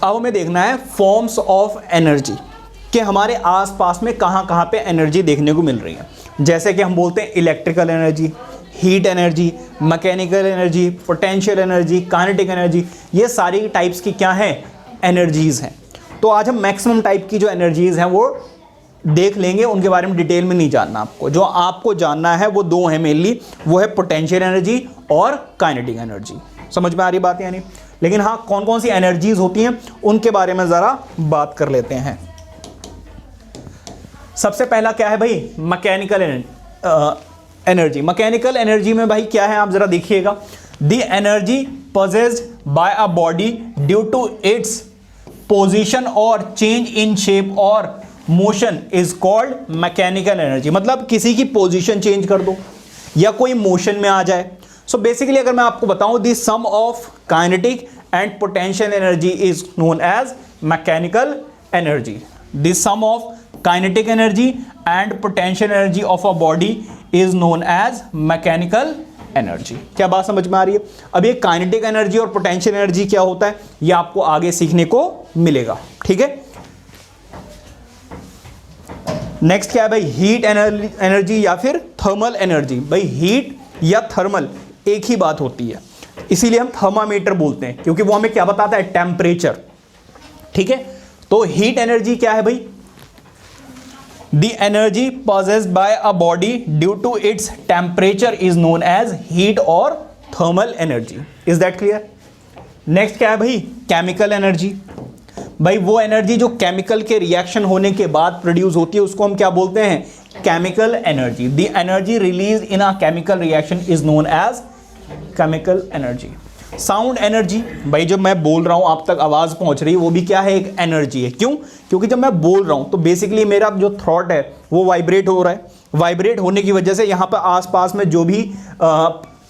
अब हमें देखना है फॉर्म्स ऑफ एनर्जी कि हमारे आसपास में कहाँ कहाँ पे एनर्जी देखने को मिल रही है। जैसे कि हम बोलते हैं electrical energy, heat energy, mechanical energy, potential energy, kinetic energy, ये सारी टाइप्स की क्या हैं, एनर्जीज़ हैं। तो आज हम मैक्सिमम टाइप की जो एनर्जीज़ हैं वो देख लेंगे, उनके बारे में डिटेल में नहीं जानना आपको। जो आपको जानना है वो दो है मेनली, वो है पोटेंशियल एनर्जी और काइनेटिक एनर्जी। समझ में आ रही बात यानी? लेकिन हाँ, कौन कौन सी एनर्जीज होती हैं उनके बारे में ज़रा बात कर लेते हैं। सबसे पहला क्या है भाई, मैकेनिकल एनर्जी। मैकेनिकल एनर्जी में भाई क्या है, आप ज़रा देखिएगा। The energy possessed by a body due to its position और चेंज इन शेप और motion is called mechanical energy. मतलब किसी की पोजीशन चेंज कर दो या कोई मोशन में आ जाए। सो बेसिकली अगर मैं आपको बताऊं, the sum of kinetic and potential energy is known as mechanical energy. The sum of kinetic energy and potential energy of a body is known as mechanical energy. क्या बात समझ में आ रही है? अब ये काइनेटिक एनर्जी और पोटेंशियल एनर्जी क्या होता है, ये आपको आगे सीखने को मिलेगा। ठीक है, नेक्स्ट क्या है भाई, हीट एनर्जी या फिर थर्मल एनर्जी। भाई हीट या थर्मल एक ही बात होती है, इसीलिए हम थर्मामीटर बोलते हैं, क्योंकि वो हमें क्या बताता है, टेम्परेचर। ठीक है, तो हीट एनर्जी क्या है भाई, the energy possessed by a body due to its temperature is known as heat और thermal energy. Is that clear? Next क्या है भाई, केमिकल एनर्जी। भाई वो एनर्जी जो केमिकल के रिएक्शन होने के बाद प्रोड्यूस होती है उसको हम क्या बोलते हैं, chemical energy. The energy release in a chemical reaction is known as chemical energy. Sound energy, भाई जब मैं बोल रहा हूं आप तक आवाज पहुंच रही है, वो भी क्या है, एक एनर्जी है। क्यों? क्योंकि जब मैं बोल रहा हूं तो बेसिकली मेरा जो थ्रॉट है वो वाइब्रेट हो रहा है। वाइब्रेट होने की वजह से यहाँ पर आसपास में जो भी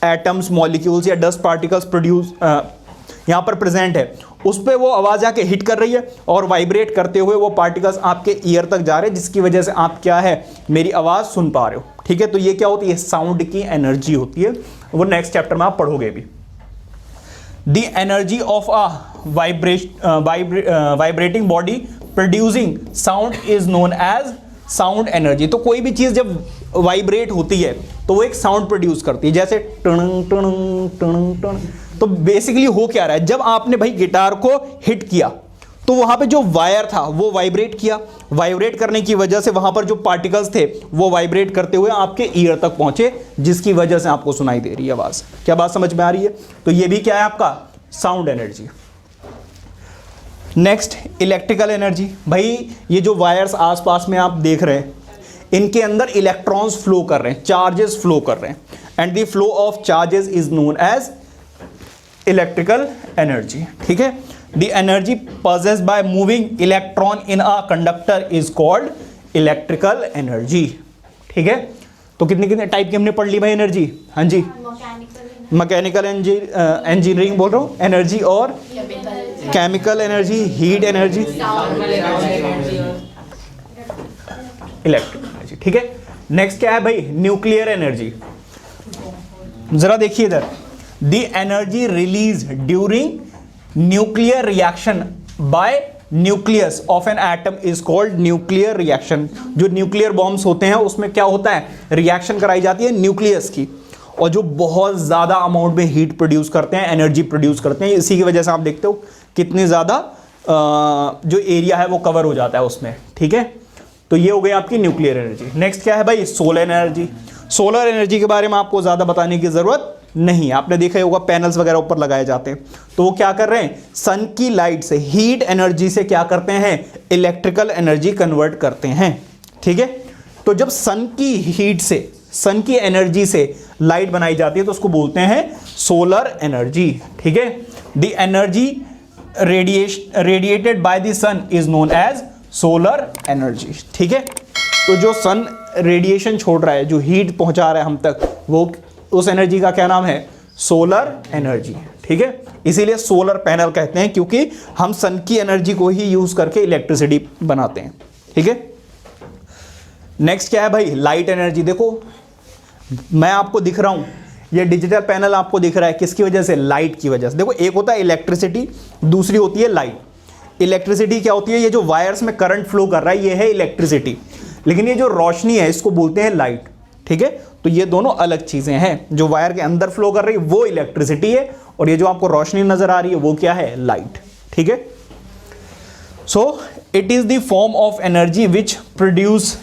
एटम्स, मॉलिक्यूल्स या डस्ट पार्टिकल्स प्रोड्यूस यहाँ पर प्रेजेंट है, उस पर वो आवाज़ आके हिट कर रही है और वाइब्रेट करते हुए वो पार्टिकल्स आपके ईयर तक जा रहे हैं, जिसकी वजह से आप क्या है, मेरी आवाज़ सुन पा रहे हो। ठीक है, तो ये क्या होती है, साउंड की एनर्जी होती है। वो नेक्स्ट चैप्टर में आप पढ़ोगे भी। The energy of a vibrating body producing sound is known as sound energy. तो कोई भी चीज़ जब वाइब्रेट होती है तो वो एक साउंड प्रोड्यूस करती है, जैसे टन टन टन टन। तो बेसिकली हो क्या रहा है, जब आपने भाई गिटार को हिट किया तो वहां पे जो वायर था वो वाइब्रेट किया। वाइब्रेट करने की वजह से वहां पर जो पार्टिकल्स थे वो वाइब्रेट करते हुए आपके ईयर तक पहुंचे, जिसकी वजह से आपको सुनाई दे रही है आवाज। क्या बात समझ में आ रही है? तो ये भी क्या है आपका sound energy. Next electrical energy. भाई ये जो वायर्स आसपास में आप देख रहे हैं, इनके अंदर इलेक्ट्रॉन्स फ्लो कर रहे हैं, चार्जेस फ्लो कर रहे हैं, and the flow of charges is known as electrical energy. ठीक है, the energy possessed by moving electron in a conductor is called electrical energy. ठीक है, तो कितने कितने टाइप की हमने पढ़ ली भाई एनर्जी? हाँ जी, मैकेनिकल इंजीनियरिंग बोल रहा हूँ एनर्जी, और chemical energy, heat energy, electric energy. ठीक है, नेक्स्ट क्या है भाई, न्यूक्लियर एनर्जी। जरा देखिए इधर, the energy release during nuclear reaction by nucleus of an atom is called nuclear reaction. जो न्यूक्लियर बॉम्ब्स होते हैं उसमें क्या होता है, रिएक्शन कराई जाती है न्यूक्लियस की, और जो बहुत ज़्यादा अमाउंट में हीट प्रोड्यूस करते हैं, एनर्जी प्रोड्यूस करते हैं। इसी की वजह से आप देखते हो कितनी ज़्यादा जो एरिया है वो कवर हो जाता है उसमें। ठीक है, तो ये हो गई आपकी न्यूक्लियर एनर्जी। नेक्स्ट क्या है भाई, सोलर एनर्जी। सोलर एनर्जी के बारे में आपको ज़्यादा बताने की ज़रूरत नहीं, आपने देखा होगा पैनल्स वगैरह ऊपर लगाए जाते हैं, तो वो क्या कर रहे हैं, सन की लाइट से, हीट एनर्जी से क्या करते हैं, इलेक्ट्रिकल एनर्जी कन्वर्ट करते हैं। ठीक है, तो जब सन की हीट से, सन की एनर्जी से लाइट बनाई जाती है तो उसको बोलते हैं सोलर एनर्जी। ठीक है, the energy radiated by the sun is known as solar energy. ठीक है, तो जो सन रेडिएशन छोड़ रहा है, जो हीट पहुंचा रहा है हम तक, वो उस एनर्जी का क्या नाम है, सोलर एनर्जी। ठीक है, इसीलिए सोलर पैनल कहते हैं, क्योंकि हम सन की एनर्जी को ही यूज करके इलेक्ट्रिसिटी बनाते हैं। ठीक है, नेक्स्ट क्या है भाई, लाइट एनर्जी। देखो मैं आपको दिख रहा हूं, ये डिजिटल पैनल आपको दिख रहा है, किसकी वजह से, लाइट की वजह से। देखो एक होता है इलेक्ट्रिसिटी, दूसरी होती है लाइट। इलेक्ट्रिसिटी क्या होती है, ये जो वायर्स में करंट फ्लो कर रहा है ये है इलेक्ट्रिसिटी, लेकिन ये जो रोशनी है इसको बोलते हैं लाइट। ठीक है, तो ये दोनों अलग चीजें हैं। जो वायर के अंदर फ्लो कर रही है वो इलेक्ट्रिसिटी है, और ये जो आपको रोशनी नजर आ रही है वो क्या है, लाइट। ठीक है, so it is the form of energy which produce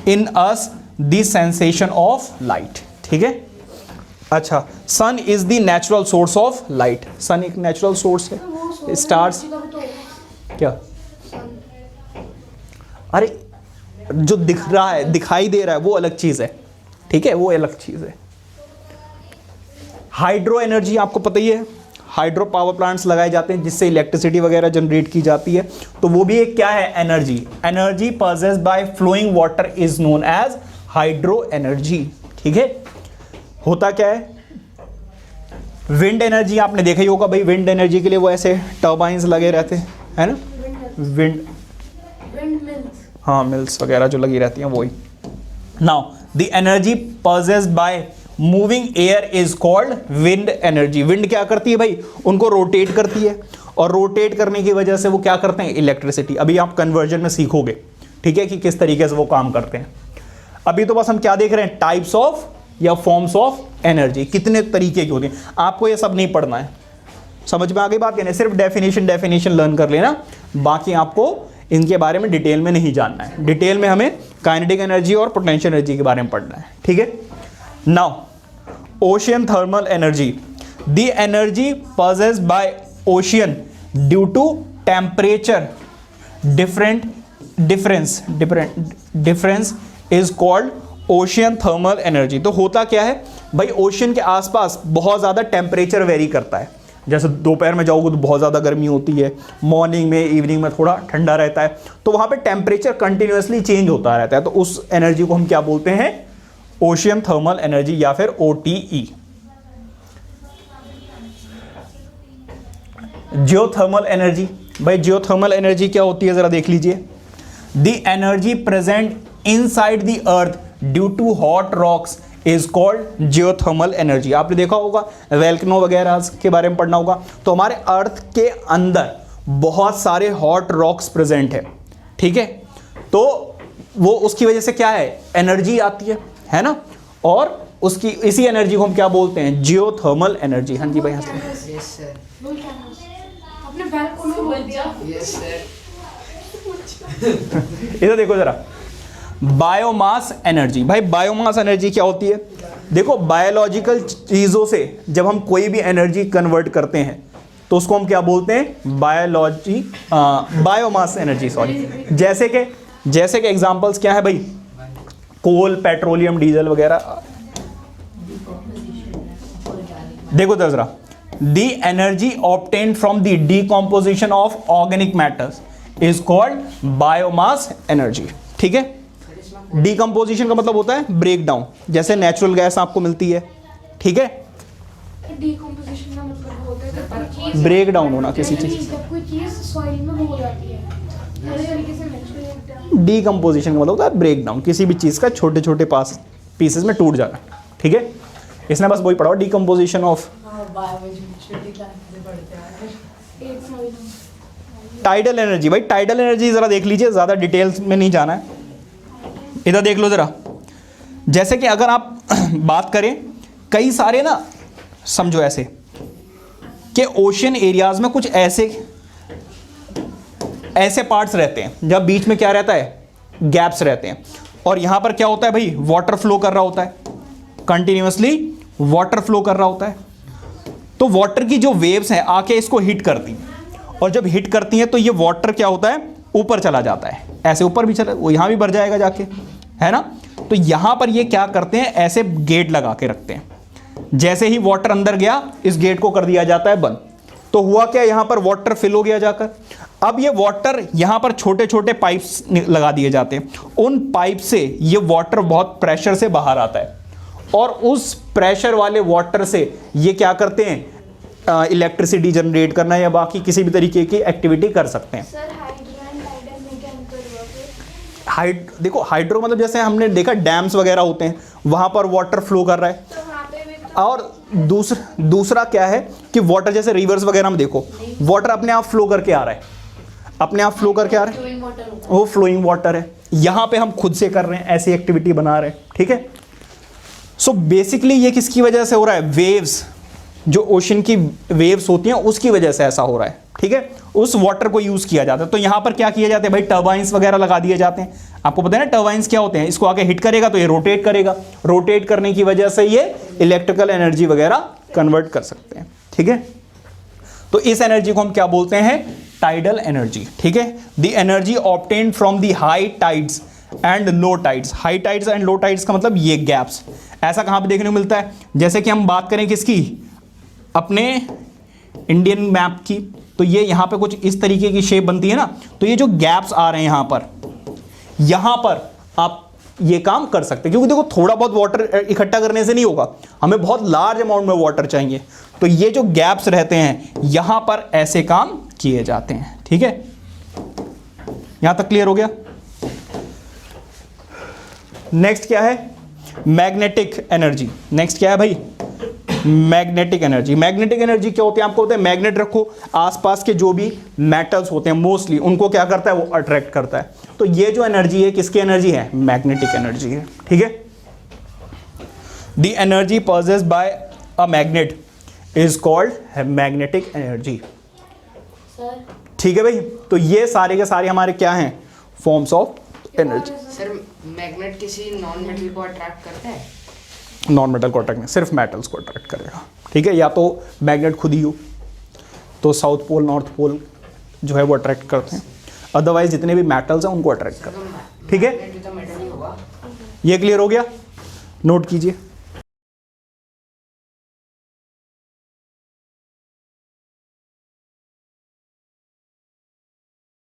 in us the sensation of light. ठीक है, अच्छा, sun is the natural source of light. Sun एक नेचुरल सोर्स है, स्टार्स क्या, अरे जो दिख रहा है, दिखाई दे रहा है वो अलग चीज है। ठीक है, वो अलग चीज है। हाइड्रो एनर्जी आपको पता ही है, हाइड्रो पावर प्लांट्स लगाए जाते हैं जिससे इलेक्ट्रिसिटी वगैरह जनरेट की जाती है, तो वो भी एक क्या है, energy. Energy possessed by flowing water is known as hydro energy. ठीक है, होता क्या है, विंड एनर्जी आपने देखा ही होगा भाई, विंड एनर्जी के लिए वो ऐसे टर्बाइंस लगे रहते हैं, है ना, विंड मिल्स, हाँ मिल्स वगैरह जो लगी रहती हैं वही। Now the energy possessed by moving air is called wind energy. Wind क्या करती है भाई, उनको रोटेट करती है, और रोटेट करने की वजह से वो क्या करते हैं, इलेक्ट्रिसिटी। अभी आप कन्वर्जन में सीखोगे, ठीक है, कि किस तरीके से वो काम करते हैं। अभी तो बस हम क्या देख रहे हैं, टाइप्स ऑफ या फॉर्म्स ऑफ एनर्जी, कितने तरीके की होती हैं। आपको ये सब नहीं पढ़ना है, समझ में आ गई बात, कहने सिर्फ डेफिनेशन लर्न कर लेना, बाकी आपको इनके बारे में डिटेल में नहीं जानना है। डिटेल में हमें काइनेटिक एनर्जी और पोटेंशियल एनर्जी के बारे में पढ़ना है। ठीक है, now ocean thermal energy, the energy possessed by ocean due to temperature difference is called ocean thermal energy. तो होता क्या है भाई, ओशियन के आसपास बहुत ज़्यादा टेम्परेचर वेरी करता है। जैसे दोपहर में जाओगे तो बहुत ज़्यादा गर्मी होती है, मॉर्निंग में इवनिंग में थोड़ा ठंडा रहता है, तो वहाँ पे टेम्परेचर कंटिन्यूसली चेंज होता रहता है। तो उस एनर्जी को हम क्या बोलते हैं, ओशियन थर्मल एनर्जी या फिर OTE। जियोथर्मल एनर्जी, भाई जियोथर्मल एनर्जी क्या होती है जरा देख लीजिए। The energy present inside the earth due to hot rocks is called geothermal energy. आपने देखा होगा वोल्केनो वगैरह के बारे में पढ़ना होगा, तो हमारे अर्थ के अंदर बहुत सारे हॉट रॉक्स प्रेजेंट है। ठीक है, तो वो उसकी वजह से क्या है, एनर्जी आती है ना, और उसकी इसी एनर्जी को हम क्या बोलते हैं, जियोथर्मल एनर्जी। हाँ जी भाई, इधर देखो जरा, बायोमास एनर्जी। भाई बायोमास एनर्जी क्या होती है, देखो बायोलॉजिकल चीजों से जब हम कोई भी एनर्जी कन्वर्ट करते हैं तो उसको हम क्या बोलते हैं, बायोमास एनर्जी, सॉरी। जैसे के एग्जांपल्स क्या है भाई, कोल, पेट्रोलियम, डीजल वगैरह। देखो जरा, the energy obtained from the decomposition of organic matters is called biomass energy. ठीक है, डीकम्पोजिशन का मतलब होता है ब्रेक डाउन, जैसे नेचुरल गैस आपको मिलती है। ठीक है, डीकम्पोजिशन का मतलब होता है जब कोई चीज ब्रेक डाउन होना किसी चीज, जब कोई चीज सॉइल में हो जाती है, हर तरीके से नेचुरल होता है। डीकम्पोजिशन का मतलब होता है ब्रेक डाउन, किसी भी चीज का छोटे छोटे पीसेस में टूट जाना। ठीक है, इसने बस वही पढ़ा, डीकम्पोजिशन ऑफ। टाइडल एनर्जी, भाई टाइडल एनर्जी जरा देख लीजिए, ज्यादा डिटेल्स में नहीं जाना है, इधर देख लो जरा। जैसे कि अगर आप बात करें, कई सारे ना, समझो ऐसे कि ओशियन एरियाज में कुछ ऐसे पार्ट्स रहते हैं जब बीच में क्या रहता है, गैप्स रहते हैं, और यहां पर क्या होता है भाई, वाटर फ्लो कर रहा होता है, कंटिन्यूअसली वाटर फ्लो कर रहा होता है। तो वाटर की जो वेव्स हैं आके इसको हिट करती हैं, और जब हिट करती हैं तो ये वाटर क्या होता है, ऊपर चला जाता है, ऐसे ऊपर भी चला, वो यहां भी भर जाएगा जाके, है ना। तो यहां पर ये क्या करते हैं, ऐसे गेट लगा के रखते हैं, जैसे ही वाटर अंदर गया इस गेट को कर दिया जाता है बंद। तो हुआ क्या, यहां पर वाटर फिल हो गया जाकर। अब ये वाटर यहां पर छोटे छोटे पाइप्स लगा दिए जाते हैं, उन पाइप से ये वाटर बहुत प्रेशर से बाहर आता है, और उस प्रेशर वाले वाटर से ये क्या करते हैं, इलेक्ट्रिसिटी जनरेट करना या बाकी किसी भी तरीके की एक्टिविटी कर सकते हैं। सर हाइड्रो एंड टाइडल में क्या अंतर हुआ फिर? देखो हाइड्रो मतलब जैसे हमने देखा डैम्स वगैरह होते हैं, वहां पर वाटर फ्लो कर रहा है, तो वहाँ पे भी और दूसरा क्या है कि वाटर जैसे रिवर्स वगैरह में देखो, वाटर अपने आप फ्लो करके आ रहा है। अपने आप फ्लो करके आ रहे हैं, फ्लोइंग वाटर होता वो फ्लोइंग वाटर है। यहाँ पे हम खुद से कर रहे हैं, ऐसी एक्टिविटी बना रहे हैं, ठीक है। सो बेसिकली ये किसकी वजह से हो रहा है, वेव्स, जो ओशन की वेव्स होती हैं उसकी वजह से ऐसा हो रहा है, ठीक है। उस वाटर को यूज किया जाता है। तो यहाँ पर क्या किया जाता है भाई, टर्बाइंस वगैरह लगा दिए जाते हैं। आपको पता है ना टर्बाइंस क्या होते हैं, इसको आके हिट करेगा तो ये रोटेट करेगा, रोटेट करने की वजह से ये इलेक्ट्रिकल एनर्जी वगैरह कन्वर्ट कर सकते हैं, ठीक है। तो इस एनर्जी को हम क्या बोलते हैं, टाइडल एनर्जी, ठीक है। The energy obtained from the high tides and low tides. High tides and low tides का मतलब ये गैप्स। ऐसा कहाँ पे देखने को मिलता है, जैसे कि हम बात करें किसकी, अपने इंडियन मैप की, तो ये यहाँ पे कुछ इस तरीके की शेप बनती है ना, तो ये जो गैप्स आ रहे हैं यहाँ पर आप ये काम कर सकते हैं। क्योंकि देखो थोड़ा बहुत वाटर इकट्ठा करने से नहीं होगा, हमें बहुत लार्ज अमाउंट में वाटर चाहिए। तो ये जो गैप्स रहते हैं यहाँ पर ऐसे काम किए जाते हैं, ठीक है। यहां तक क्लियर हो गया। नेक्स्ट क्या है, मैग्नेटिक एनर्जी। नेक्स्ट क्या है भाई, मैग्नेटिक एनर्जी। मैग्नेटिक एनर्जी क्या होती है, आपको होता है मैग्नेट रखो, आसपास के जो भी मेटल्स होते हैं मोस्टली उनको क्या करता है, वो अट्रैक्ट करता है। तो ये जो एनर्जी है किसकी एनर्जी है, मैग्नेटिक एनर्जी है, ठीक है। The energy possessed by a magnet is called magnetic energy, sir. ठीक है भाई। तो ये सारे के सारे हमारे क्या हैं, forms of energy. Sir magnet किसी नॉन मेटल को अट्रैक्ट करता है? नॉन मेटल को अट्रैक्ट नहीं, सिर्फ मेटल्स को अट्रैक्ट करेगा, ठीक है। या तो मैग्नेट खुद ही हो, तो साउथ पोल नॉर्थ पोल जो है वो अट्रैक्ट करते हैं, अदरवाइज जितने भी मेटल्स हैं उनको अट्रैक्ट करते हैं, ठीक है। मैग्नेट तो मेटल ही होगा। ये क्लियर हो गया, नोट कीजिए।